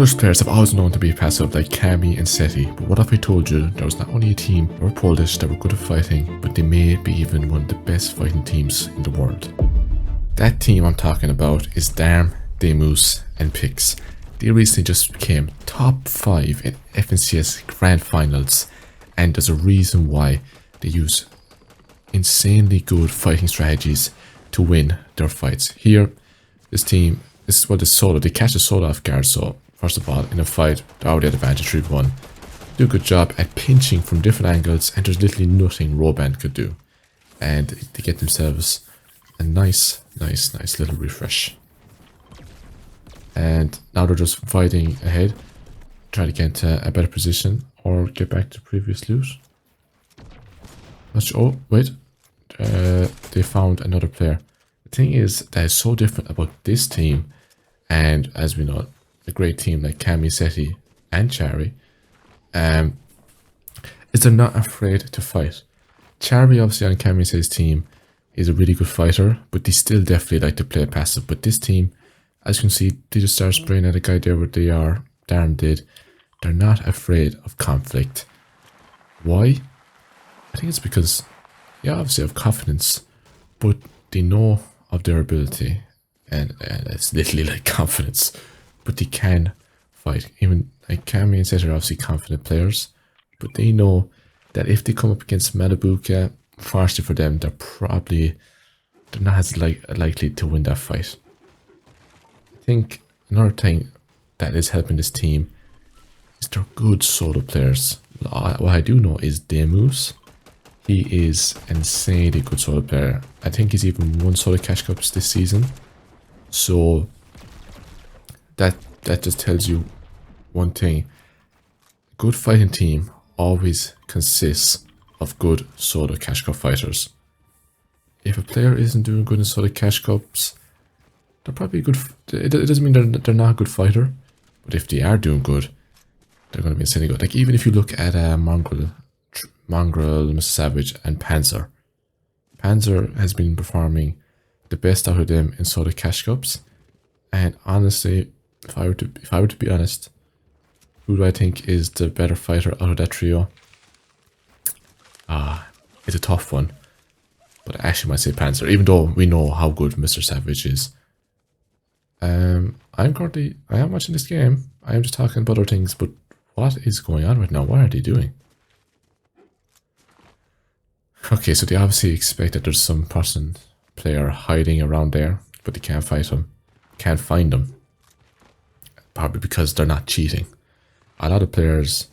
Polish players have always known to be passive, like Kami and Seti, but what if I told you there was not only a team that were Polish that were good at fighting, but they may be even one of the best fighting teams in the world? That team I'm talking about is Darm, Demus and Pix. They recently just became top 5 in FNCS Grand Finals, and there's a reason why. They use insanely good fighting strategies to win their fights. Here, this team, this is what is solo. They catch the solo off guard, so first of all, in a fight, they're already at advantage 3-1. Do a good job at pinching from different angles, and there's literally nothing Roband could do. And they get themselves a nice little refresh. And now they're just fighting ahead, trying to get into a better position or get back to previous loot. Oh, wait. They found another player. The thing is that is so different about this team, and as we know, a great team like Kami, Seti and Chari, is they're not afraid to fight. Chari, obviously, on Kami Seti's team is a really good fighter, but they still definitely like to play passive. But this team, as you can see, they just start spraying at a guy there where they are. Darren did. They're not afraid of conflict. Why? I think it's because they obviously have confidence, but they know of their ability, and it's literally like confidence, but they can fight. Even like Kami and Seti are obviously confident players, but they know that if they come up against Metabuka, unfortunately for them, they're not as likely to win that fight. I think another thing that is helping this team is they're good solo players. What I do know is Demus. He is an insanely good solo player. I think he's even won solo cash cups this season. So that just tells you one thing. A good fighting team always consists of good solo cash cup fighters. If a player isn't doing good in solo cash cups, they're probably good. It doesn't mean they're not a good fighter, but if they are doing good, they're going to be insanely good. Like even if you look at Mongrel, Mr. Savage and Panzer. Panzer has been performing the best out of them in solo cash cups, and honestly, if I were to be honest, who do I think is the better fighter out of that trio? It's a tough one, but I actually might say Panzer, even though we know how good Mr. Savage is. I am watching this game. I am just talking about other things, but what is going on right now? What are they doing? Okay, so they obviously expect that there's some player hiding around there, but they can't fight him. Can't find them. Probably because they're not cheating. A lot of players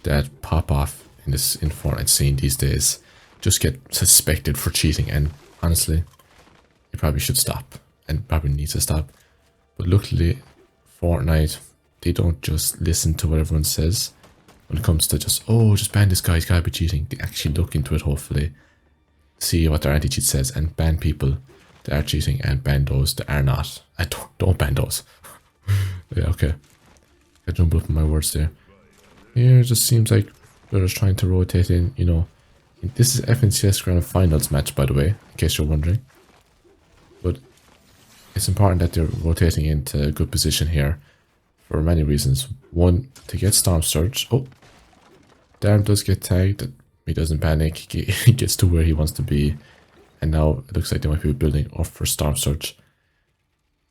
that pop off in Fortnite scene these days just get suspected for cheating, and honestly, you probably should stop, and probably needs to stop. But luckily, Fortnite, they don't just listen to what everyone says. When it comes to just ban this guy, he's gotta be cheating. They actually look into it, hopefully, see what their anti-cheat says, and ban people that are cheating and ban those that are not. And don't ban those. Yeah, okay. I jumbled up my words there. Here it just seems like they're just trying to rotate in, you know. This is FNCS Grand Finals match, by the way, in case you're wondering. But it's important that they're rotating into a good position here for many reasons. One, to get Storm Surge. Oh, Darm does get tagged. He doesn't panic. He gets to where he wants to be. And now it looks like they might be building up for Storm Surge.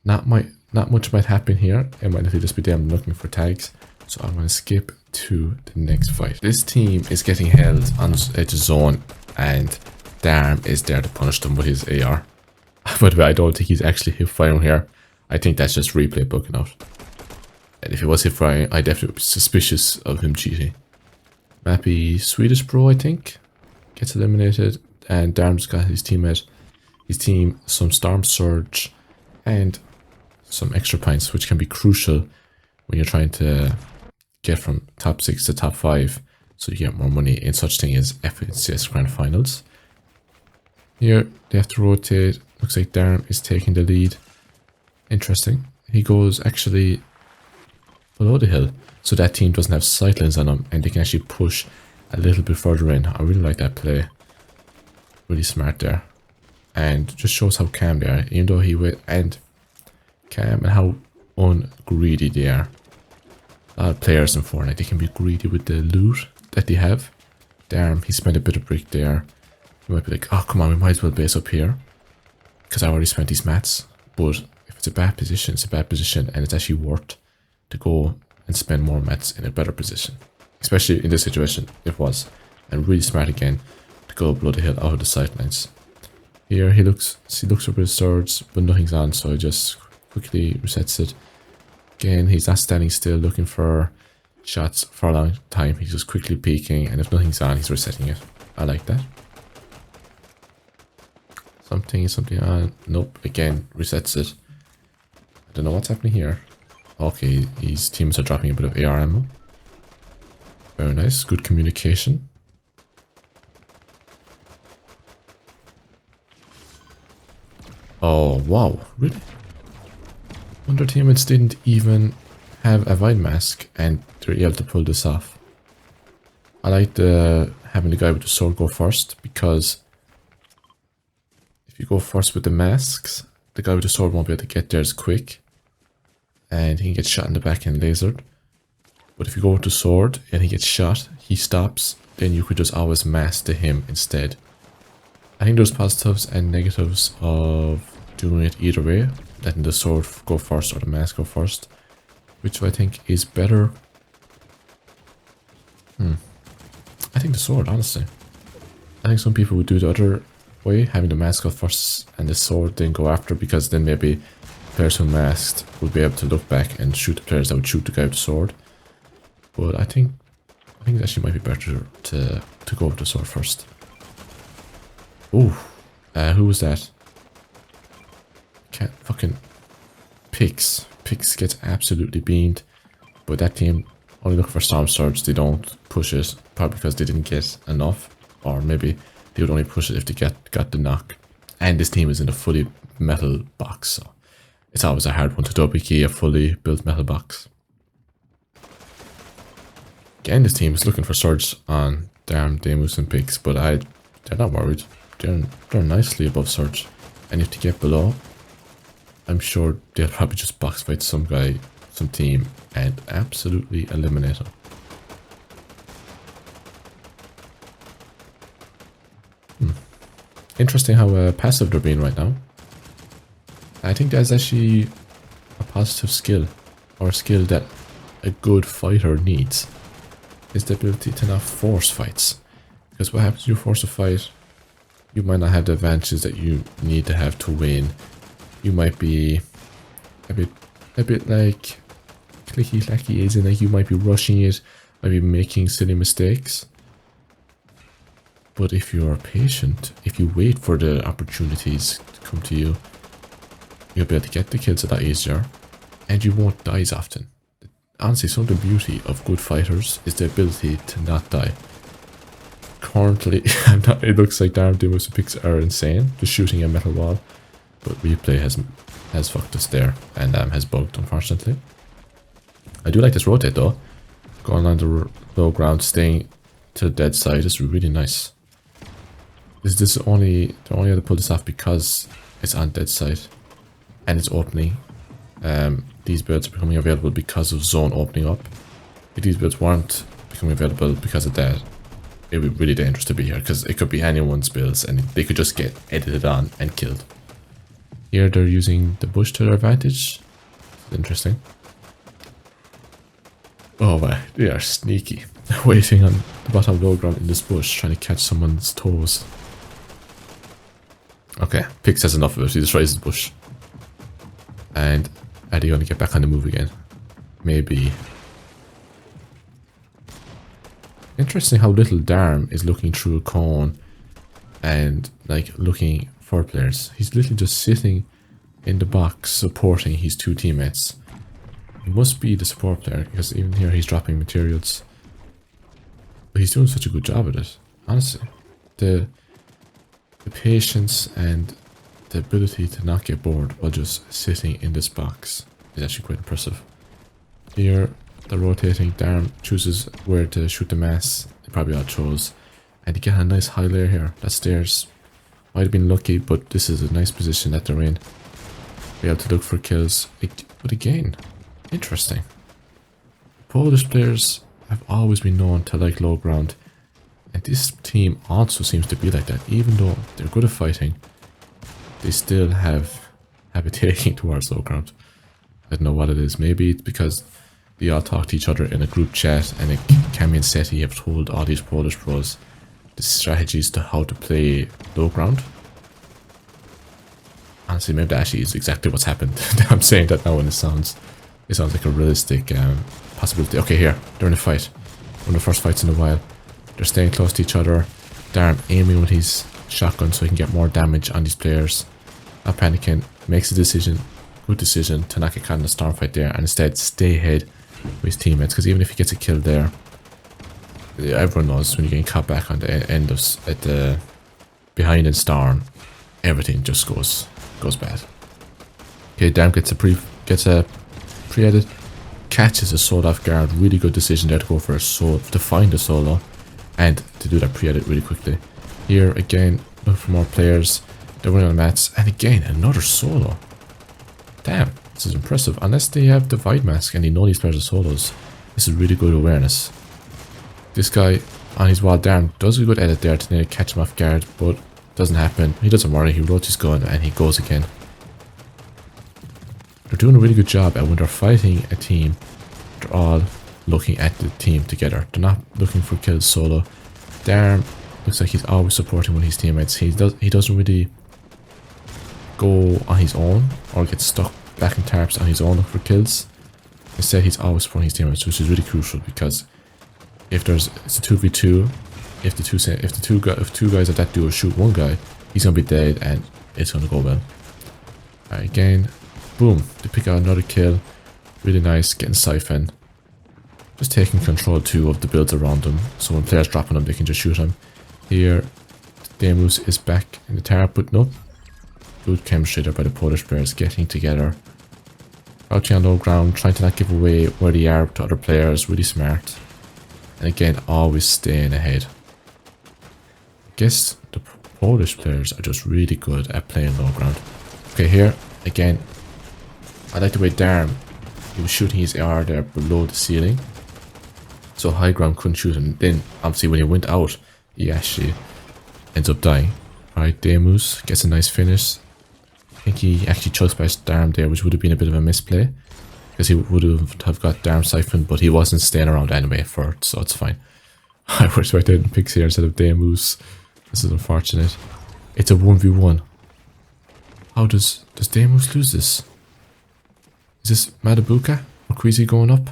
Not much might happen here. It might just be them looking for tags. So I'm going to skip to the next fight. This team is getting held on the edge of zone, and Darm is there to punish them with his AR. By the way, I don't think he's actually hip firing here. I think that's just replay bugging out. And if he was hip firing, I definitely would be suspicious of him cheating. Mappy Swedish Pro, I think, gets eliminated, and Darm's got his team some Storm Surge and some extra points, which can be crucial when you're trying to get from top 6 to top 5, so you get more money in such thing as FNCS Grand Finals. Here they have to rotate. Looks like Darm is taking the lead. Interesting. He goes actually below the hill, so that team doesn't have sightlines on them, and they can actually push a little bit further in. I really like that play. Really smart there, and just shows how calm they are, even though calm and how ungreedy they are. A lot of players in Fortnite, they can be greedy with the loot that they have. Damn, he spent a bit of brick there. You might be like, oh come on, we might as well base up here, because I already spent these mats. But if it's a bad position, it's a bad position, and it's actually worth to go and spend more mats in a better position. Especially in this situation, it was. And really smart again to go below the hill out of the sightlines. Here he looks over his swords, but nothing's on, so he just quickly resets it. Again, he's not standing still looking for shots for a long time. He's just quickly peeking, and if nothing's on, he's resetting it. I like that. Something on. Nope, again, resets it. I don't know what's happening here. Okay, his teams are dropping a bit of AR ammo. Very nice, good communication. Oh, wow, really? Wonder teammates didn't even have a Void Mask and they're able to pull this off. I like having the guy with the sword go first, because if you go first with the masks, the guy with the sword won't be able to get there as quick, and he can get shot in the back and lasered. But if you go with the sword and he gets shot, he stops, then you could just always mask to him instead. I think there's positives and negatives of doing it either way, letting the sword go first or the mask go first. Which I think is better. I think the sword, honestly. I think some people would do the other way, having the mask go first and the sword then go after, because then maybe players who masked would be able to look back and shoot the players that would shoot the guy with the sword. But I think it actually might be better to go with the sword first. Ooh, who was that? Can't fucking Pix. Pix gets absolutely beamed. But that team only look for Storm Surge. They don't push it, probably because they didn't get enough, or maybe they would only push it if they got the knock. And this team is in a fully metal box, so it's always a hard one to double key a fully built metal box. Again, this team is looking for Surge on Darm, Demus and Pix, but they're not worried. They're nicely above Surge. And if they get below, I'm sure they'll probably just box fight some guy, some team, and absolutely eliminate him. Interesting how passive they're being right now. I think that's actually a positive skill, or a skill that a good fighter needs, is the ability to not force fights. Because what happens when you force a fight, you might not have the advantages that you need to have to win. You might be a bit like clicky clacky, as in like you might be rushing it, might be making silly mistakes. But if you are patient, if you wait for the opportunities to come to you, you'll be able to get the kills a lot easier, and you won't die as often. Honestly, some of the beauty of good fighters is the ability to not die. Currently, it looks like Darm, Demus and Pix are insane, just shooting a metal wall. But replay has fucked us there, and has bugged, unfortunately. I do like this rotate though. Going on the low ground, staying to the dead side is really nice. They're only able to pull this off because it's on dead side and it's opening. These builds are becoming available because of zone opening up. If these builds weren't becoming available because of that, it would be really dangerous to be here, because it could be anyone's builds and they could just get edited on and killed. Here they're using the bush to their advantage. Interesting. Oh my, they are sneaky. Waiting on the bottom low ground in this bush, trying to catch someone's toes. Okay, Pix has enough of it. He destroys the bush. And are they going to get back on the move again? Maybe. Interesting how little Darm is looking through a cone and like looking for players. He's literally just sitting in the box supporting his two teammates. He must be the support player, because even here he's dropping materials. But he's doing such a good job at it, honestly. The patience and the ability to not get bored while just sitting in this box is actually quite impressive. Here, the rotating Darm chooses where to shoot the mass. They probably all chose. And you get a nice high layer here. That stairs might have been lucky, but this is a nice position that they're in. Be able to look for kills. But again, interesting. Polish players have always been known to like low ground. And this team also seems to be like that. Even though they're good at fighting, they still have a taking towards low ground. I don't know what it is. Maybe it's because they all talk to each other in a group chat, and Cammy and Seti have told all these Polish pros the strategies to how to play low ground. Honestly, maybe that actually is exactly what's happened. I'm saying that now, and it sounds like a realistic possibility. Okay, here they're in a fight. One of the first fights in a while. They're staying close to each other. Darm aiming with his shotgun so he can get more damage on these players. Not panicking. Makes a decision. Good decision to not get caught in a storm fight there, and instead stay ahead with his teammates. Because even if he gets a kill there, everyone knows when you're getting caught back on the end of behind in storm, everything just goes bad. Okay, Darm gets a pre-edit, catches a soul off guard. Really good decision there to go for a soul, to find a solo, and to do that pre-edit really quickly. Here again, looking for more players. They're running on the mats, and again another solo. Damn, this is impressive. Unless they have Divide Mask and they know these players are solos, this is really good awareness. This guy on his wall, Darm, does a good edit there to nearly catch him off guard, but doesn't happen. He doesn't worry. He rotates his gun and he goes again. They're doing a really good job at when they're fighting a team, they're all looking at the team together. They're not looking for kills solo. Darm looks like he's always supporting one of his teammates. He doesn't really go on his own or get stuck back in tarps on his own looking for kills. Instead, he's always supporting his teammates, which is really crucial, because if it's a 2v2, if two guys of that duo shoot one guy, he's gonna be dead and it's gonna go well. Alright, again, boom, they pick out another kill. Really nice, getting Siphon. Just taking control too of the builds around them, so when players drop on them, they can just shoot him. Here, Demus is back in the tarp, but nope. Good chemistry there by the Polish players, getting together. Crouching on low ground, trying to not give away where they are to other players, really smart. And again, always staying ahead. I guess the Polish players are just really good at playing low ground. Okay, here, again, I like the way Darm, he was shooting his AR there below the ceiling, so high ground couldn't shoot him. Then, obviously, when he went out, he actually ends up dying. Alright, Demus gets a nice finish. I think he actually chucks past Darm there, which would have been a bit of a misplay, because he would have got Darm Siphon, but he wasn't staying around anyway for it, so it's fine. I wish I didn't pick here instead of Demus. This is unfortunate. It's a 1v1. How does Demus lose this? Is this Madabuka or Queasy going up?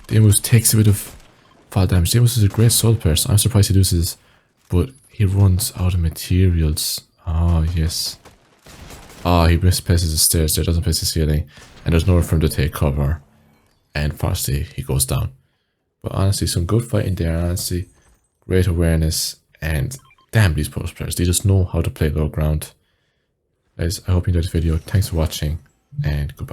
Demus takes a bit of fall damage. Demus is a great soul player, so I'm surprised he loses, but he runs out of materials. Oh, yes. Oh, he misplaces the stairs there, doesn't place the ceiling, and there's nowhere for him to take cover, and firstly, he goes down. But honestly, some good fighting there, honestly. Great awareness, and damn, these Polish players, they just know how to play low ground. Guys, I hope you enjoyed this video. Thanks for watching, and goodbye.